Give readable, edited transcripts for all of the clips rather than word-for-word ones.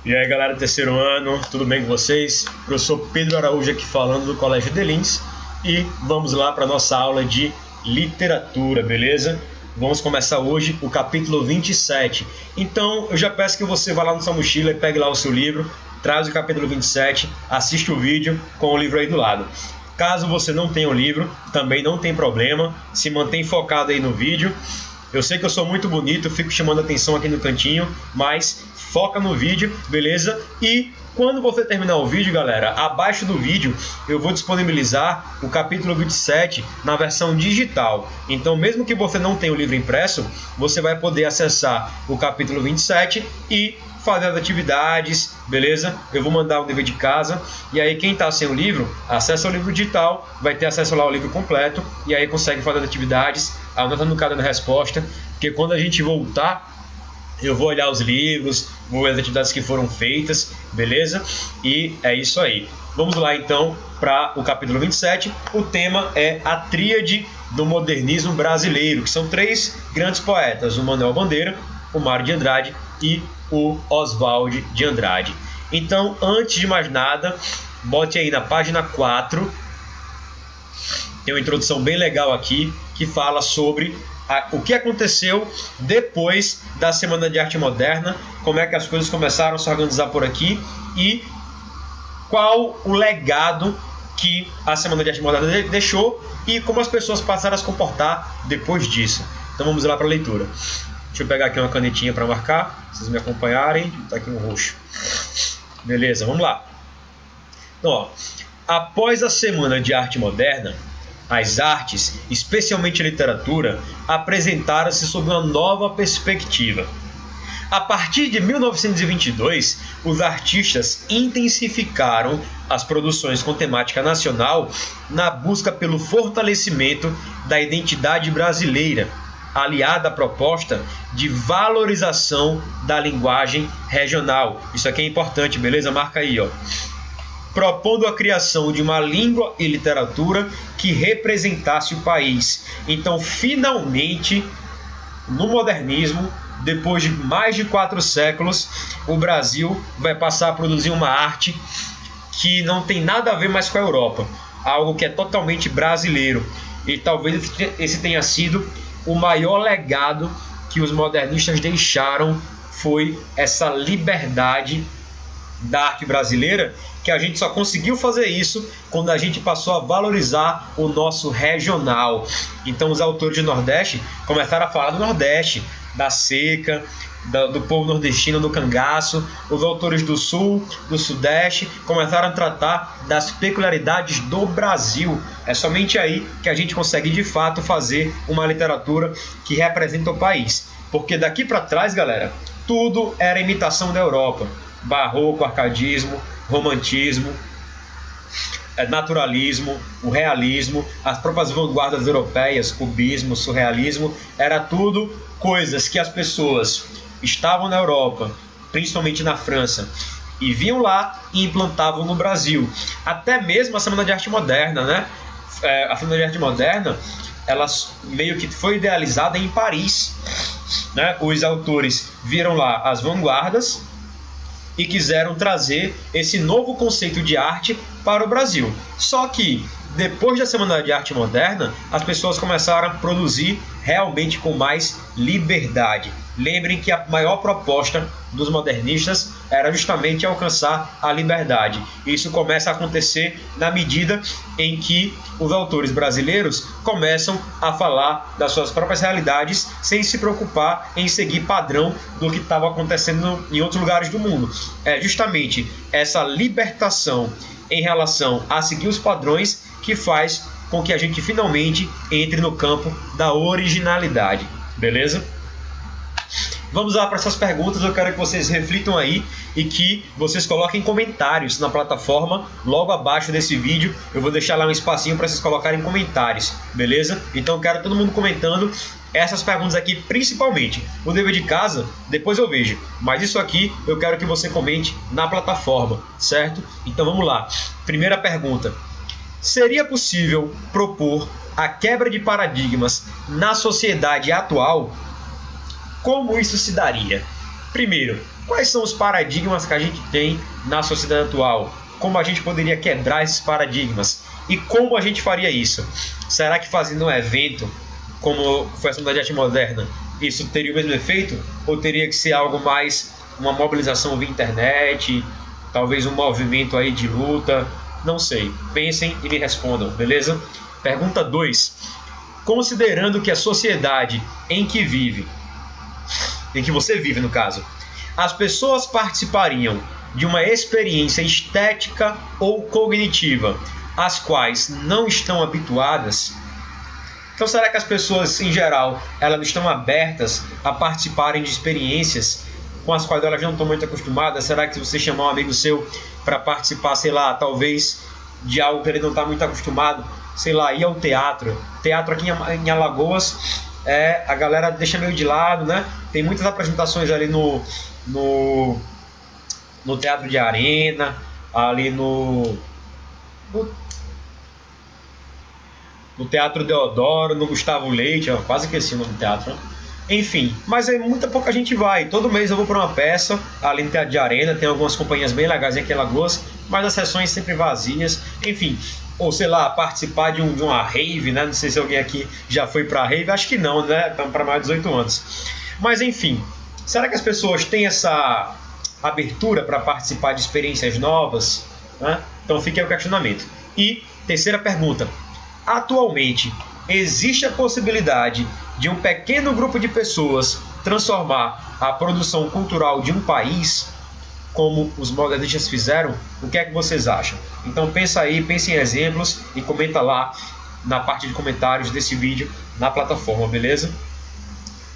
E aí galera do terceiro ano, tudo bem com vocês? Eu sou Pedro Araújo aqui falando do Colégio Delins e vamos lá para a nossa aula de literatura, beleza? Vamos começar hoje o capítulo 27. Então eu já peço que você vá lá na sua mochila e pegue lá o seu livro, traz o capítulo 27, assiste o vídeo com o livro aí do lado. Caso você não tenha o livro, também não tem problema, se mantém focado aí no vídeo. Eu sei que eu sou muito bonito, eu fico chamando atenção aqui no cantinho, mas foca no vídeo, beleza? E quando você terminar o vídeo, galera, abaixo do vídeo eu vou disponibilizar o capítulo 27 na versão digital. Então, mesmo que você não tenha o livro impresso, você vai poder acessar o capítulo 27 e fazer as atividades, beleza? Eu vou mandar o dever de casa e aí quem está sem o livro, acessa o livro digital, vai ter acesso lá ao livro completo e aí consegue fazer as atividades, anotando no caderno da resposta, porque quando a gente voltar, eu vou olhar os livros, vou ver as atividades que foram feitas, beleza? E é isso aí. Vamos lá então para o capítulo 27. O tema é a tríade do modernismo brasileiro, que são três grandes poetas, o Manuel Bandeira, o Mário de Andrade e o Oswald de Andrade. Então, antes de mais nada, bote aí na página 4. Tem uma introdução bem legal aqui que fala sobre o que aconteceu depois da Semana de Arte Moderna, como é que as coisas começaram a se organizar por aqui e qual o legado que a Semana de Arte Moderna deixou e como as pessoas passaram a se comportar depois disso. Então vamos lá para a leitura. Deixa eu pegar aqui uma canetinha para marcar, vocês me acompanharem. Está aqui um roxo. Beleza, vamos lá. Então, ó, após a Semana de Arte Moderna, as artes, especialmente a literatura, apresentaram-se sob uma nova perspectiva. A partir de 1922, os artistas intensificaram as produções com temática nacional na busca pelo fortalecimento da identidade brasileira, aliada à proposta de valorização da linguagem regional. Isso aqui é importante, beleza? Marca aí, ó. Propondo a criação de uma língua e literatura que representasse o país. Então, finalmente, no modernismo, depois de mais de 4 séculos, o Brasil vai passar a produzir uma arte que não tem nada a ver mais com a Europa. Algo que é totalmente brasileiro. E talvez esse tenha sido o maior legado que os modernistas deixaram, foi essa liberdade da arte brasileira, que a gente só conseguiu fazer isso quando a gente passou a valorizar o nosso regional. Então os autores do Nordeste começaram a falar do Nordeste, da seca, do povo nordestino, do cangaço. Os autores do Sul, do Sudeste, começaram a tratar das peculiaridades do Brasil. É somente aí que a gente consegue de fato fazer uma literatura que representa o país. Porque daqui para trás, galera, tudo era imitação da Europa. Barroco, arcadismo, romantismo, naturalismo, o realismo, as próprias vanguardas europeias, cubismo, surrealismo, era tudo coisas que as pessoas estavam na Europa, principalmente na França, e vinham lá e implantavam no Brasil. Até mesmo a Semana de Arte Moderna, né? A Semana de Arte Moderna, ela meio que foi idealizada em Paris, né? Os autores viram lá as vanguardas e quiseram trazer esse novo conceito de arte para o Brasil. Só que, depois da Semana de Arte Moderna, as pessoas começaram a produzir realmente com mais liberdade. Lembrem que a maior proposta dos modernistas era justamente alcançar a liberdade. Isso começa a acontecer na medida em que os autores brasileiros começam a falar das suas próprias realidades sem se preocupar em seguir padrão do que estava acontecendo em outros lugares do mundo. É justamente essa libertação em relação a seguir os padrões que faz com que a gente finalmente entre no campo da originalidade. Beleza? Vamos lá para essas perguntas, eu quero que vocês reflitam aí e que vocês coloquem comentários na plataforma logo abaixo desse vídeo. Eu vou deixar lá um espacinho para vocês colocarem comentários, beleza? Então eu quero todo mundo comentando essas perguntas aqui principalmente. O dever de casa, depois eu vejo, mas isso aqui eu quero que você comente na plataforma, certo? Então vamos lá. Primeira pergunta. Seria possível propor a quebra de paradigmas na sociedade atual? Como isso se daria? Primeiro, Quais são os paradigmas que a gente tem na sociedade atual? Como a gente poderia quebrar esses paradigmas? E como a gente faria isso? Será que fazendo um evento, como foi a Semana de Arte Moderna, isso teria o mesmo efeito? Ou teria que ser algo mais, uma mobilização via internet, talvez um movimento aí de luta? Não sei. Pensem e me respondam, beleza? Pergunta 2. Considerando que a sociedade em que você vive no caso, as pessoas participariam de uma experiência estética ou cognitiva, às quais não estão habituadas. Então, será que as pessoas, em geral, elas estão abertas a participarem de experiências com as quais elas não estão muito acostumadas? Será que se você chamar um amigo seu para participar, sei lá, talvez de algo que ele não está muito acostumado, sei lá, ir ao teatro? Teatro aqui em Alagoas, a galera deixa meio de lado, né? Tem muitas apresentações ali no Teatro de Arena, ali no Teatro Deodoro, no Gustavo Leite, eu quase esqueci o nome do teatro, né? Enfim, mas muita pouca gente vai. Todo mês eu vou para uma peça ali no Teatro de Arena, tem algumas companhias bem legais aqui em Alagoas, mas as sessões sempre vazias. Enfim, ou sei lá, participar de uma rave, né? Não sei se alguém aqui já foi para rave, acho que não, né? Para mais de 18 anos. Mas enfim, será que as pessoas têm essa abertura para participar de experiências novas, né? Então fica aí o questionamento. E terceira pergunta: atualmente existe a possibilidade de um pequeno grupo de pessoas transformar a produção cultural de um país, como os modernistas fizeram? O que é que vocês acham? Então pensa aí, pense em exemplos e comenta lá na parte de comentários desse vídeo na plataforma, beleza?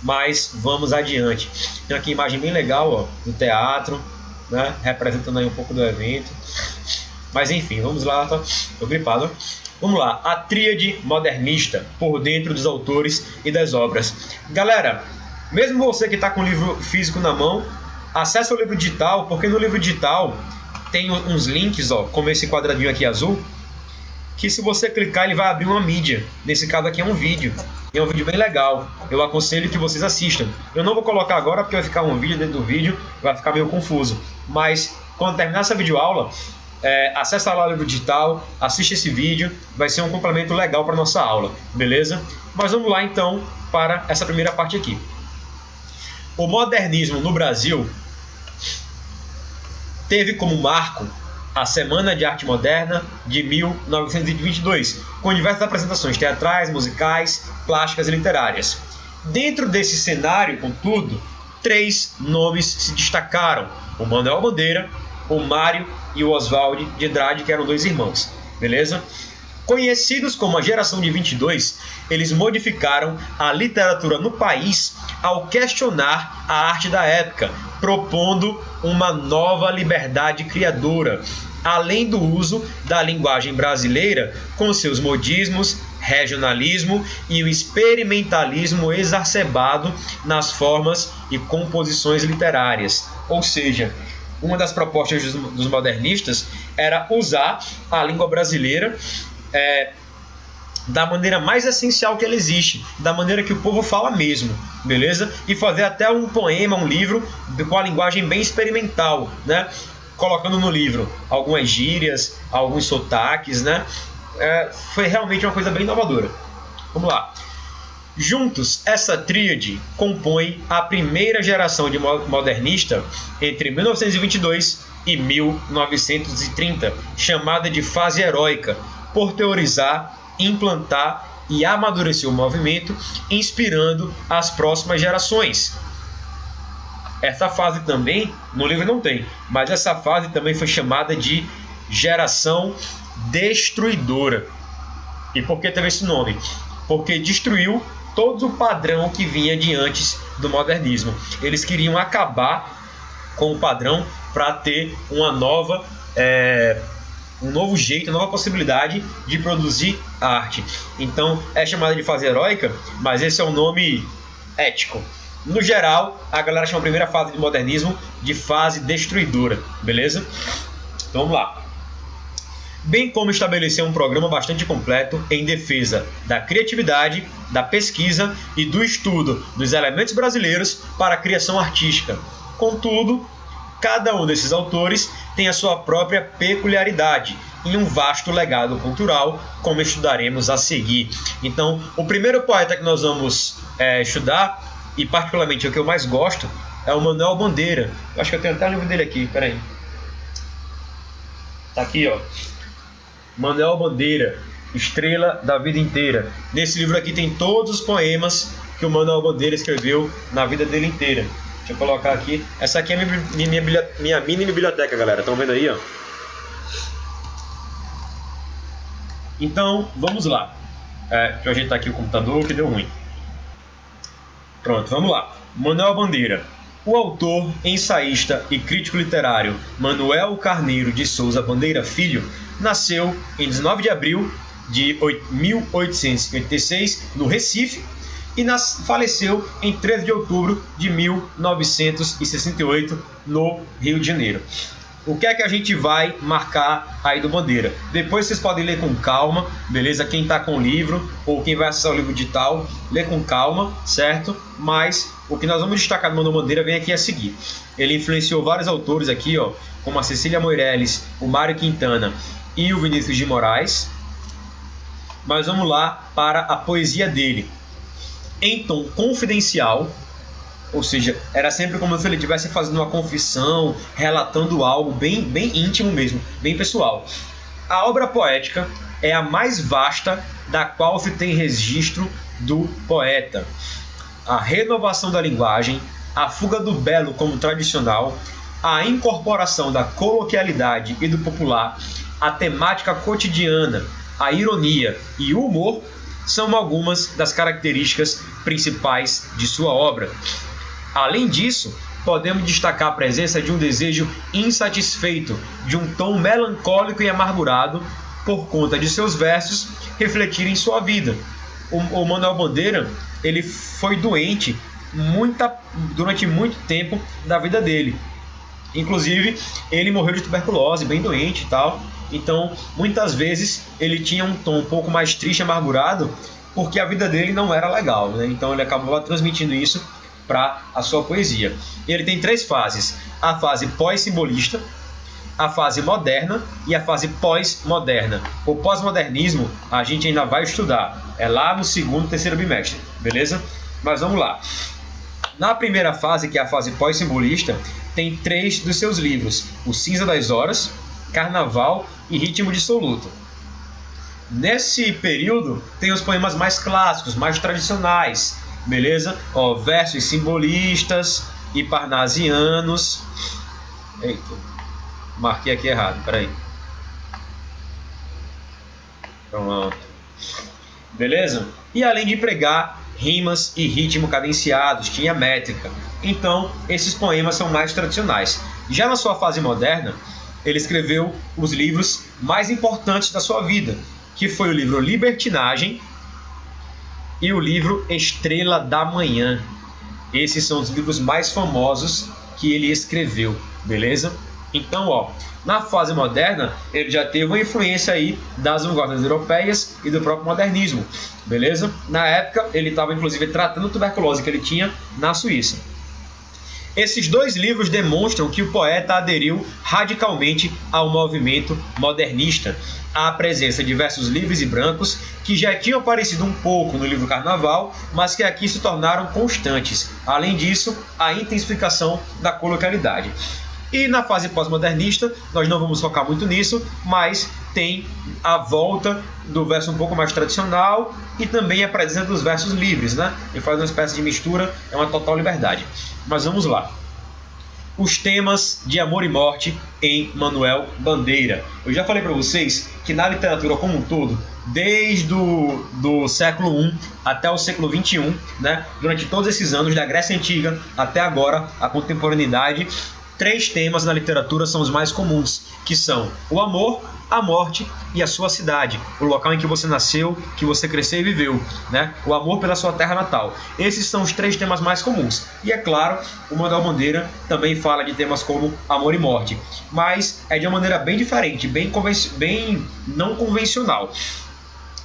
Mas vamos adiante. Tem aqui uma imagem bem legal, ó, do teatro, né, representando aí um pouco do evento. Mas enfim, vamos lá, tô gripado. Vamos lá, a tríade modernista por dentro dos autores e das obras. Galera, mesmo você que está com o livro físico na mão, acesse o livro digital, porque no livro digital tem uns links, ó, como esse quadradinho aqui azul, que se você clicar ele vai abrir uma mídia. Nesse caso aqui é um vídeo, e é um vídeo bem legal. Eu aconselho que vocês assistam. Eu não vou colocar agora porque vai ficar um vídeo dentro do vídeo, vai ficar meio confuso. Mas quando terminar essa videoaula, acessa lá o livro digital, assiste esse vídeo, vai ser um complemento legal para nossa aula, beleza? Mas vamos lá então para essa primeira parte aqui. O modernismo no Brasil teve como marco a Semana de Arte Moderna de 1922, com diversas apresentações teatrais, musicais, plásticas e literárias. Dentro desse cenário, contudo, 3 nomes se destacaram: o Manuel Bandeira, o Mário e o Oswald de Andrade, que eram 2 irmãos, beleza? Conhecidos como a geração de 22, eles modificaram a literatura no país ao questionar a arte da época, propondo uma nova liberdade criadora, além do uso da linguagem brasileira com seus modismos, regionalismo e o experimentalismo exacerbado nas formas e composições literárias. Ou seja, uma das propostas dos modernistas era usar a língua brasileira da maneira mais essencial que ela existe, da maneira que o povo fala mesmo, beleza? E fazer até um poema, um livro com a linguagem bem experimental, né? Colocando no livro algumas gírias, alguns sotaques, né? Foi realmente uma coisa bem inovadora. Vamos lá. Juntos, essa tríade compõe a primeira geração de modernista entre 1922 e 1930, chamada de fase heróica, por teorizar, implantar e amadurecer o movimento, inspirando as próximas gerações. Essa fase também, no livro não tem, mas essa fase também foi chamada de geração destruidora. E por que teve esse nome? Porque destruiu todo o padrão que vinha de antes do modernismo. Eles queriam acabar com o padrão para ter uma nova, um novo jeito, uma nova possibilidade de produzir arte. Então é chamada de fase heróica, mas esse é o nome ético. No geral, a galera chama a primeira fase de modernismo de fase destruidora, beleza? Então vamos lá. Bem como estabelecer um programa bastante completo em defesa da criatividade, da pesquisa e do estudo dos elementos brasileiros para a criação artística. Contudo, Cada um desses autores tem a sua própria peculiaridade e um vasto legado cultural, como estudaremos a seguir. Então, o primeiro poeta que nós vamos estudar, e particularmente o que eu mais gosto, é o Manuel Bandeira. Eu acho que eu tenho até o livro dele aqui, peraí. Tá aqui, ó. Manuel Bandeira, Estrela da Vida Inteira. Nesse livro aqui tem todos os poemas que o Manuel Bandeira escreveu na vida dele inteira. Deixa eu colocar aqui. Essa aqui é minha mini biblioteca, galera. Estão vendo aí, ó? Então, vamos lá. Deixa eu ajeitar aqui o computador que deu ruim. Pronto, vamos lá. Manuel Bandeira. O autor, ensaísta e crítico literário Manuel Carneiro de Souza Bandeira Filho nasceu em 19 de abril de 1886 no Recife e faleceu em 13 de outubro de 1968 no Rio de Janeiro. O que é que a gente vai marcar aí do Bandeira? Depois vocês podem ler com calma, beleza? Quem está com o livro ou quem vai acessar o livro digital, lê com calma, certo? Mas o que nós vamos destacar do Manuel Bandeira vem aqui a seguir. Ele influenciou vários autores aqui, ó, como a Cecília Meirelles, o Mário Quintana e o Vinícius de Moraes. Mas vamos lá para a poesia dele. Em tom confidencial, ou seja, era sempre como se ele estivesse fazendo uma confissão, relatando algo bem íntimo mesmo, bem pessoal. A obra poética é a mais vasta da qual se tem registro do poeta. A renovação da linguagem, a fuga do belo como tradicional, a incorporação da coloquialidade e do popular, a temática cotidiana, a ironia e o humor são algumas das características principais de sua obra. Além disso, podemos destacar a presença de um desejo insatisfeito, de um tom melancólico e amargurado, por conta de seus versos refletirem sua vida. O Manuel Bandeira, ele foi doente durante muito tempo da vida dele. Inclusive, ele morreu de tuberculose, bem doente e tal. Então, muitas vezes, ele tinha um tom um pouco mais triste e amargurado, porque a vida dele não era legal, né? Então, ele acabava transmitindo isso para a sua poesia. Ele tem 3 fases: a fase pós-simbolista, a fase moderna e a fase pós-moderna. O pós-modernismo a gente ainda vai estudar, é lá no segundo, terceiro bimestre, beleza? Mas vamos lá. Na primeira fase, que é a fase pós-simbolista, tem 3 dos seus livros: O Cinza das Horas, Carnaval e Ritmo Dissoluto. Nesse período tem os poemas mais clássicos, mais tradicionais, beleza? Ó, versos simbolistas e parnasianos. Eita, marquei aqui errado, peraí. Pronto. Beleza? E além de empregar rimas e ritmo cadenciados, tinha métrica. Então, esses poemas são mais tradicionais. Já na sua fase moderna, ele escreveu os livros mais importantes da sua vida, que foi o livro Libertinagem e o livro Estrela da Manhã. Esses são os livros mais famosos que ele escreveu, beleza? Então, ó, na fase moderna, ele já teve uma influência aí das vanguardas europeias e do próprio modernismo, beleza? Na época, ele estava inclusive tratando a tuberculose que ele tinha na Suíça. Esses 2 livros demonstram que o poeta aderiu radicalmente ao movimento modernista. Há a presença de versos livres e brancos que já tinham aparecido um pouco no livro Carnaval, mas que aqui se tornaram constantes. Além disso, a intensificação da coloquialidade. E na fase pós-modernista, nós não vamos focar muito nisso, mas tem a volta do verso um pouco mais tradicional e também a presença dos versos livres, né? Ele faz uma espécie de mistura, é uma total liberdade. Mas vamos lá. Os temas de amor e morte em Manuel Bandeira. Eu já falei para vocês que na literatura como um todo, desde do século I até o século XXI, né? Durante todos esses anos, da Grécia Antiga até agora, a contemporaneidade, 3 temas na literatura são os mais comuns, que são o amor, a morte e a sua cidade, o local em que você nasceu, que você cresceu e viveu, né? O amor pela sua terra natal. Esses são os 3 temas mais comuns. E é claro, o Manuel Bandeira também fala de temas como amor e morte, mas é de uma maneira bem diferente, bem não convencional.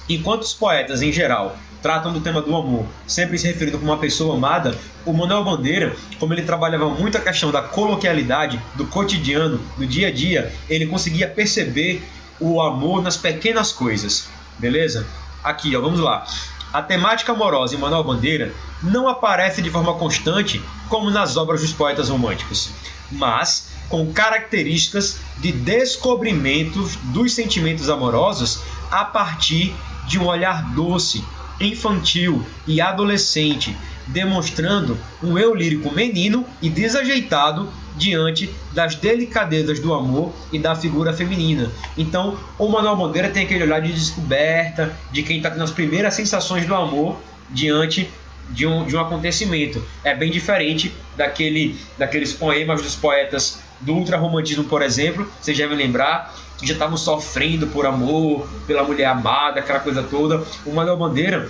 Enquanto os poetas, em geral, tratam do tema do amor, sempre se referindo como uma pessoa amada, o Manuel Bandeira, como ele trabalhava muito a questão da coloquialidade, do cotidiano, do dia a dia, ele conseguia perceber o amor nas pequenas coisas, beleza? Aqui, ó, vamos lá. A temática amorosa em Manuel Bandeira não aparece de forma constante como nas obras dos poetas românticos, mas com características de descobrimentos dos sentimentos amorosos a partir de um olhar doce, infantil e adolescente, demonstrando um eu lírico menino e desajeitado diante das delicadezas do amor e da figura feminina. Então, o Manuel Bandeira tem aquele olhar de descoberta, de quem está tendo as primeiras sensações do amor diante de um acontecimento. É bem diferente daqueles poemas dos poetas do ultrarromantismo, por exemplo. Vocês devem lembrar que já estavam sofrendo por amor, pela mulher amada, aquela coisa toda. O Manuel Bandeira,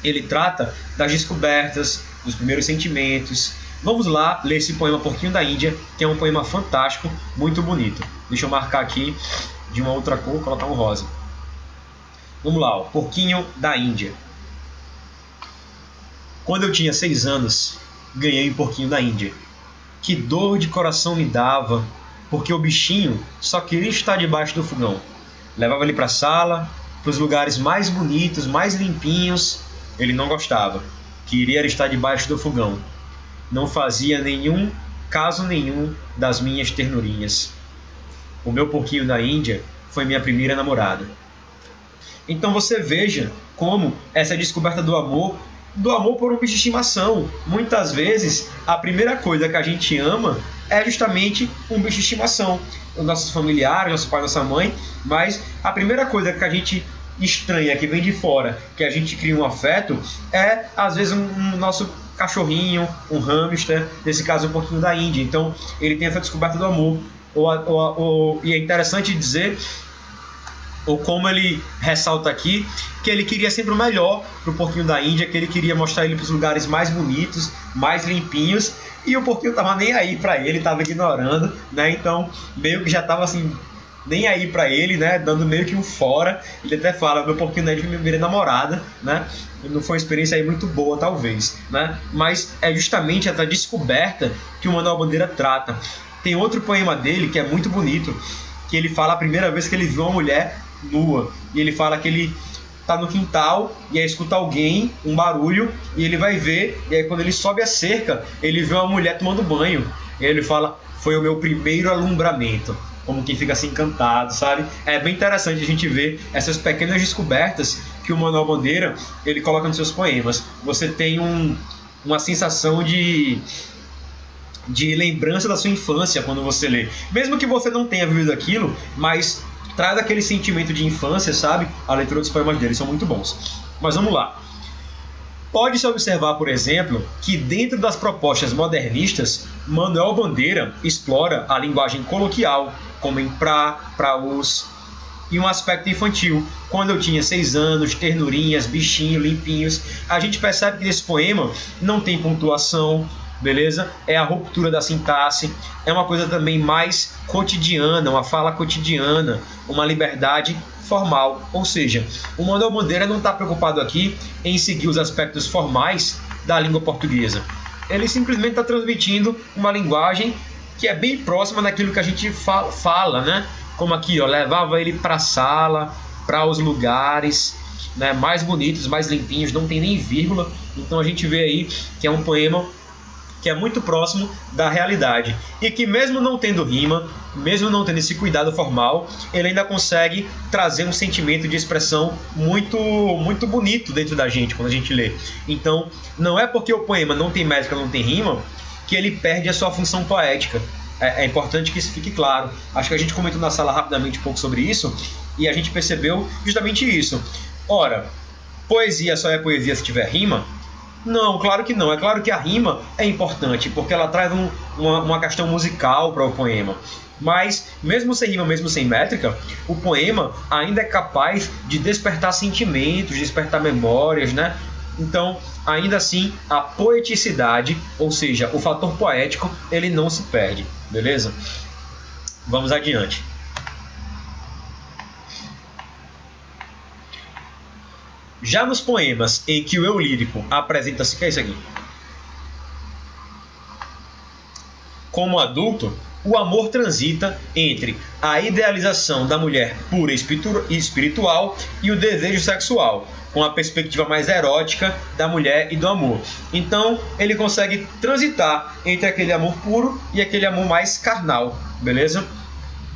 ele trata das descobertas, dos primeiros sentimentos. Vamos lá ler esse poema Porquinho da Índia, que é um poema fantástico, muito bonito. Deixa eu marcar aqui de uma outra cor, colocar um rosa. Vamos lá, ó. Porquinho da Índia. Quando eu tinha 6 anos, ganhei um porquinho da Índia. Que dor de coração me dava, porque o bichinho só queria estar debaixo do fogão. Levava ele para a sala, para os lugares mais bonitos, mais limpinhos. Ele não gostava, queria estar debaixo do fogão. Não fazia caso nenhum das minhas ternurinhas. O meu porquinho da Índia foi minha primeira namorada. Então você veja como essa descoberta do amor por um bicho de estimação. Muitas vezes a primeira coisa que a gente ama é justamente um bicho de estimação. Os nossos familiares, nosso pai, nossa mãe, mas a primeira coisa que a gente estranha, que vem de fora, que a gente cria um afeto, é às vezes um nosso cachorrinho, um hamster, nesse caso um porquinho da Índia. Então ele tem essa descoberta do amor. E é interessante dizer, ou como ele ressalta aqui, que ele queria sempre o melhor para o porquinho da Índia, que ele queria mostrar ele para os lugares mais bonitos, mais limpinhos, e o porquinho estava nem aí para ele, estava ignorando, né? Então meio que já estava assim, nem aí para ele, né? Dando meio que um fora. Ele até fala, meu porquinho da Índia foi minha primeira namorada, né? Não foi uma experiência aí muito boa, talvez, né? Mas é justamente essa descoberta que o Manuel Bandeira trata. Tem outro poema dele que é muito bonito, que ele fala a primeira vez que ele viu uma mulher nua. E ele fala que ele tá no quintal e aí escuta alguém, um barulho, e ele vai ver, e aí quando ele sobe a cerca, ele vê uma mulher tomando banho. E aí ele fala, foi o meu primeiro alumbramento. Como quem fica assim encantado, sabe? É bem interessante a gente ver essas pequenas descobertas que o Manuel Bandeira ele coloca nos seus poemas. Você tem uma sensação de lembrança da sua infância quando você lê. Mesmo que você não tenha vivido aquilo, mas traz aquele sentimento de infância, sabe? A leitura dos poemas dele são muito bons. Mas vamos lá. Pode-se observar, por exemplo, que dentro das propostas modernistas, Manuel Bandeira explora a linguagem coloquial, como em pra, os, e um aspecto infantil. Quando eu tinha 6 anos, ternurinhas, bichinhos, limpinhos. A gente percebe que nesse poema não tem pontuação, beleza? É a ruptura da sintaxe, é uma coisa também mais cotidiana, uma fala cotidiana, uma liberdade formal. Ou seja, o Manuel Bandeira não está preocupado aqui em seguir os aspectos formais da língua portuguesa. Ele simplesmente está transmitindo uma linguagem que é bem próxima daquilo que a gente fala, né? Como aqui, ó, levava ele para a sala, para os lugares, né, mais bonitos, mais limpinhos, não tem nem vírgula. Então a gente vê aí que é um poema que é muito próximo da realidade e que mesmo não tendo rima, mesmo não tendo esse cuidado formal, ele ainda consegue trazer um sentimento de expressão muito, muito bonito dentro da gente quando a gente lê. Então, não é porque o poema não tem métrica, não tem rima, que ele perde a sua função poética. É importante que isso fique claro. Acho que a gente comentou na sala rapidamente um pouco sobre isso e a gente percebeu justamente isso. Ora, poesia só é poesia se tiver rima? Não, claro que não. É claro que a rima é importante, porque ela traz uma questão musical para o poema. Mas, mesmo sem rima, mesmo sem métrica, o poema ainda é capaz de despertar sentimentos, despertar memórias, né? Então, ainda assim, a poeticidade, ou seja, o fator poético, ele não se perde, beleza? Vamos adiante. Já nos poemas em que o eu lírico apresenta-se, que é isso aqui? Como adulto, o amor transita entre a idealização da mulher pura e espiritual e o desejo sexual, com a perspectiva mais erótica da mulher e do amor. Então, ele consegue transitar entre aquele amor puro e aquele amor mais carnal, beleza?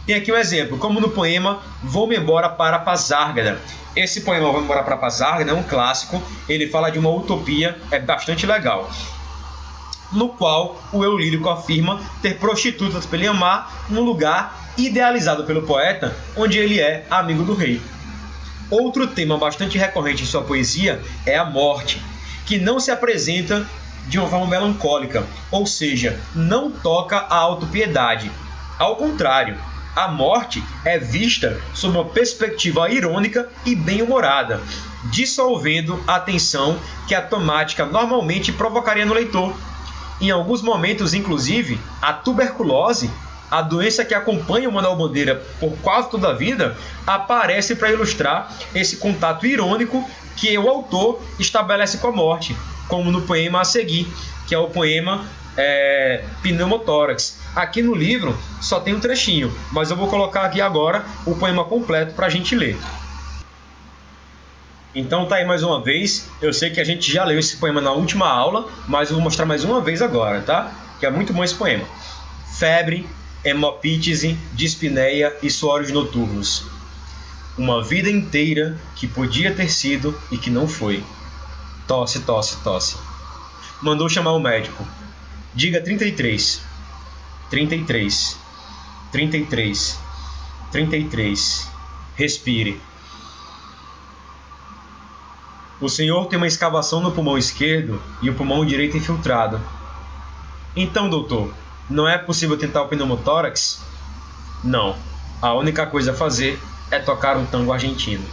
Tem aqui um exemplo, como no poema Vou-me embora para Pasárgada. Esse poema Vou-me embora para Pasárgada é um clássico, ele fala de uma utopia, é bastante legal, no qual o eu lírico afirma ter prostitutas para ele amar num lugar idealizado pelo poeta, onde ele é amigo do rei. Outro tema bastante recorrente em sua poesia é a morte, que não se apresenta de uma forma melancólica, ou seja, não toca a autopiedade. Ao contrário, a morte é vista sob uma perspectiva irônica e bem-humorada, dissolvendo a tensão que a temática normalmente provocaria no leitor. Em alguns momentos, inclusive, a tuberculose, a doença que acompanha o Manuel Bandeira por quase toda a vida, aparece para ilustrar esse contato irônico que o autor estabelece com a morte, como no poema a seguir, que é o poema Pneumotórax. Aqui no livro só tem um trechinho, mas eu vou colocar aqui agora o poema completo para a gente ler. Então tá aí mais uma vez, eu sei que a gente já leu esse poema na última aula, mas eu vou mostrar mais uma vez agora, tá? Que é muito bom esse poema. Febre, hemopítise, dispneia e suores noturnos. Uma vida inteira que podia ter sido e que não foi. Tosse, tosse, tosse. Mandou chamar o médico. Diga 33. 33. 33. 33. Respire. O senhor tem uma escavação no pulmão esquerdo e o pulmão direito infiltrado. Então, doutor, não é possível tentar o pneumotórax? Não. A única coisa a fazer é tocar um tango argentino.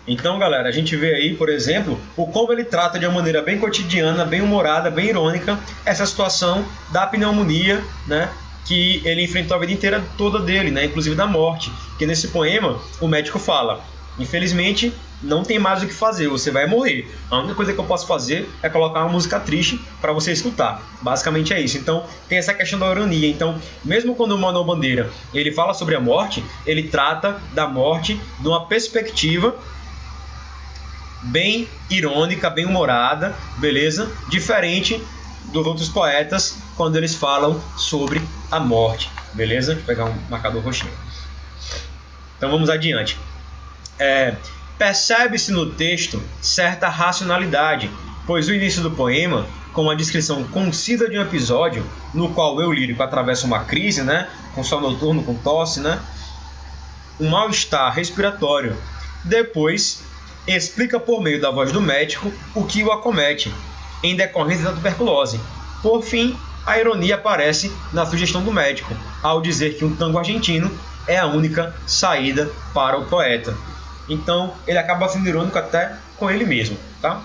Então, galera, a gente vê aí, por exemplo, o como ele trata de uma maneira bem cotidiana, bem humorada, bem irônica, essa situação da pneumonia, né, que ele enfrentou a vida inteira toda dele, né, inclusive da morte. Que nesse poema o médico fala: infelizmente, não tem mais o que fazer, você vai morrer. A única coisa que eu posso fazer é colocar uma música triste para você escutar. Basicamente é isso. Então, tem essa questão da ironia. Então, mesmo quando o Manuel Bandeira ele fala sobre a morte, ele trata da morte de uma perspectiva bem irônica, bem humorada, beleza? Diferente dos outros poetas quando eles falam sobre a morte, beleza? Vou pegar um marcador roxinho. Então, vamos adiante. Percebe-se no texto certa racionalidade, pois o início do poema, com a descrição concisa de um episódio no qual o eu lírico atravessa uma crise, né, com sol noturno, com tosse, né, um mal-estar respiratório. Depois, explica por meio da voz do médico o que o acomete, em decorrência da tuberculose. Por fim, a ironia aparece na sugestão do médico, ao dizer que um tango argentino é a única saída para o poeta. Então, ele acaba sendo irônico até com ele mesmo, tá?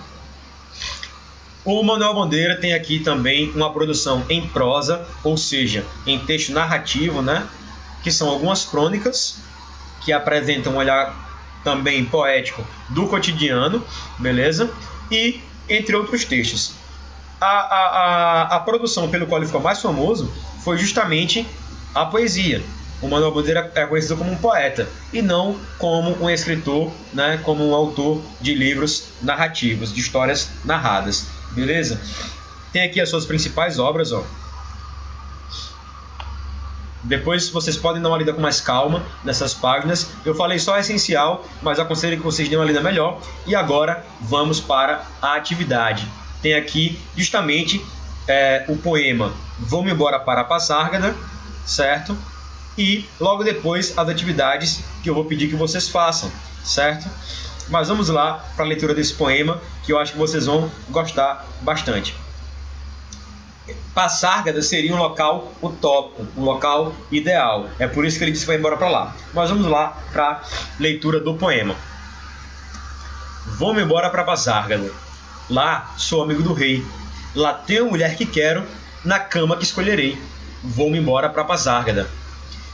O Manuel Bandeira tem aqui também uma produção em prosa, ou seja, em texto narrativo, né? Que são algumas crônicas que apresentam um olhar também poético do cotidiano, beleza? E entre outros textos. A produção pelo qual ele ficou mais famoso foi justamente a poesia. O Manuel Bandeira é conhecido como um poeta e não como um escritor, né, como um autor de livros narrativos, de histórias narradas, beleza? Tem aqui as suas principais obras, ó. Depois vocês podem dar uma lida com mais calma nessas páginas. Eu falei só o essencial, mas aconselho que vocês dêem uma lida melhor. E agora vamos para a atividade. Tem aqui justamente o poema Vou-me embora para Pasárgada, certo? E logo depois as atividades que eu vou pedir que vocês façam, certo? Mas vamos lá para a leitura desse poema, que eu acho que vocês vão gostar bastante. Pasárgada seria um local utópico, um local ideal. É por isso que ele disse que vai embora para lá. Mas vamos lá para a leitura do poema. Vou-me embora para Pasárgada. Lá sou amigo do rei. Lá tenho a mulher que quero, na cama que escolherei. Vou-me embora para Pasárgada.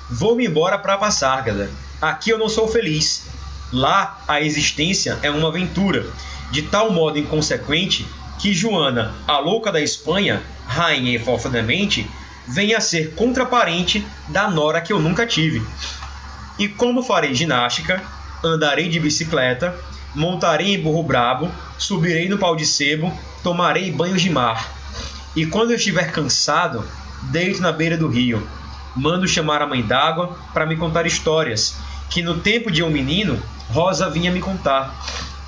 Vou-me embora para Pasárgada. Aqui eu não sou feliz. Lá a existência é uma aventura, de tal modo inconsequente que Joana, a louca da Espanha, rainha e fofa da mente, vem a ser contraparente da nora que eu nunca tive. E como farei ginástica, andarei de bicicleta, montarei em burro brabo, subirei no pau de sebo, tomarei banhos de mar. E quando eu estiver cansado, deito na beira do rio, mando chamar a mãe d'água para me contar histórias, que no tempo de um menino, Rosa vinha me contar.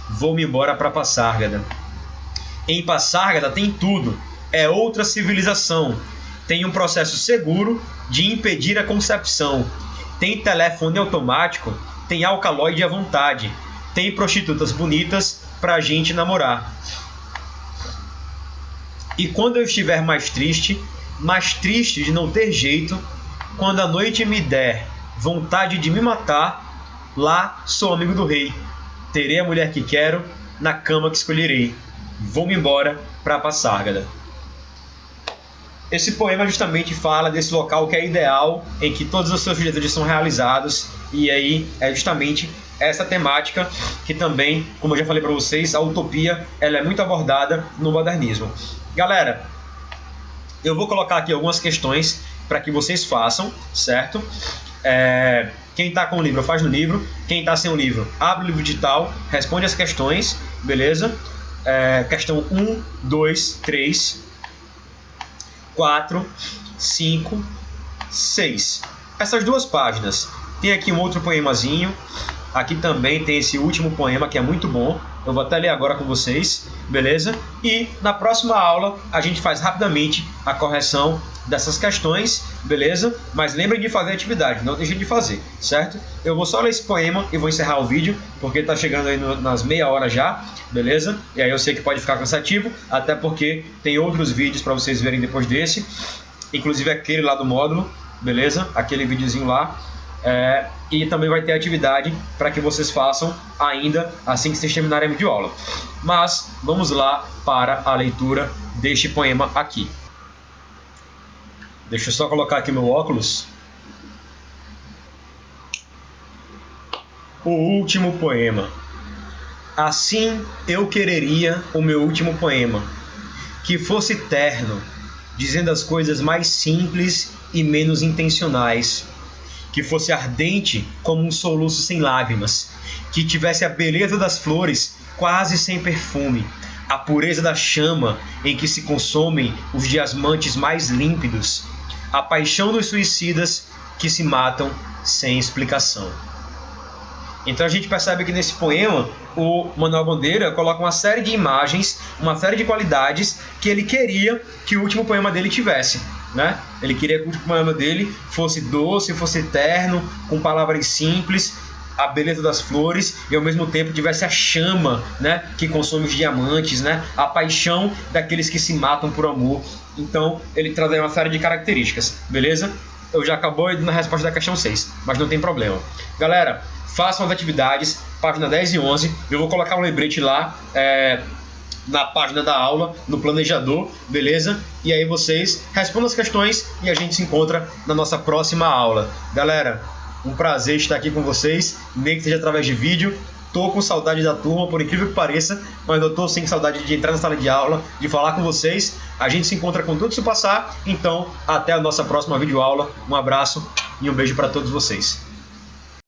Vou-me embora para Passárgada. Em Passárgada tem tudo, é outra civilização. Tem um processo seguro de impedir a concepção. Tem telefone automático, tem alcaloide à vontade. Tem prostitutas bonitas pra gente namorar. E quando eu estiver mais triste de não ter jeito, quando a noite me der vontade de me matar, lá sou amigo do rei. Terei a mulher que quero, na cama que escolherei. Vou-me embora pra Passárgada. Esse poema justamente fala desse local que é ideal, em que todos os seus desejos são realizados, e aí é justamente essa temática que também, como eu já falei para vocês, a utopia ela é muito abordada no modernismo. Galera, eu vou colocar aqui algumas questões para que vocês façam, certo? Quem está com o livro faz no livro, quem está sem o livro abre o livro digital, responde as questões, beleza? Questão 1, 2, 3, 4, 5, 6. Essas duas páginas. Tem aqui um outro poemazinho. Aqui também tem esse último poema que é muito bom. Eu vou até ler agora com vocês, beleza? E na próxima aula a gente faz rapidamente a correção dessas questões, beleza? Mas lembrem de fazer a atividade, não deixem de fazer, certo? Eu vou só ler esse poema e vou encerrar o vídeo, porque está chegando aí nas meia hora já, beleza? E aí eu sei que pode ficar cansativo, até porque tem outros vídeos para vocês verem depois desse, inclusive aquele lá do módulo, beleza? Aquele videozinho lá. E também vai ter atividade para que vocês façam ainda assim que vocês terminarem a videoaula. Mas vamos lá para a leitura deste poema aqui. Deixa eu só colocar aqui meu óculos. O último poema. Assim eu quereria o meu último poema, que fosse terno, dizendo as coisas mais simples e menos intencionais, que fosse ardente como um soluço sem lágrimas, que tivesse a beleza das flores quase sem perfume, a pureza da chama em que se consomem os diamantes mais límpidos, a paixão dos suicidas que se matam sem explicação. Então a gente percebe que nesse poema o Manuel Bandeira coloca uma série de imagens, uma série de qualidades que ele queria que o último poema dele tivesse, né? Ele queria que o último poema dele fosse doce, fosse terno, com palavras simples, a beleza das flores e ao mesmo tempo tivesse a chama, né, que consome os diamantes, né, a paixão daqueles que se matam por amor. Então ele traz aí uma série de características, beleza? Eu já acabou na resposta da questão 6, mas não tem problema. Galera, façam as atividades, página 10 e 11. Eu vou colocar um lembrete lá na página da aula, no planejador, beleza? E aí vocês respondam as questões e a gente se encontra na nossa próxima aula. Galera, um prazer estar aqui com vocês, nem que seja através de vídeo. Tô com saudade da turma, por incrível que pareça, mas eu tô sem saudade de entrar na sala de aula, de falar com vocês. A gente se encontra com tudo isso passar, então até a nossa próxima videoaula. Um abraço e um beijo para todos vocês.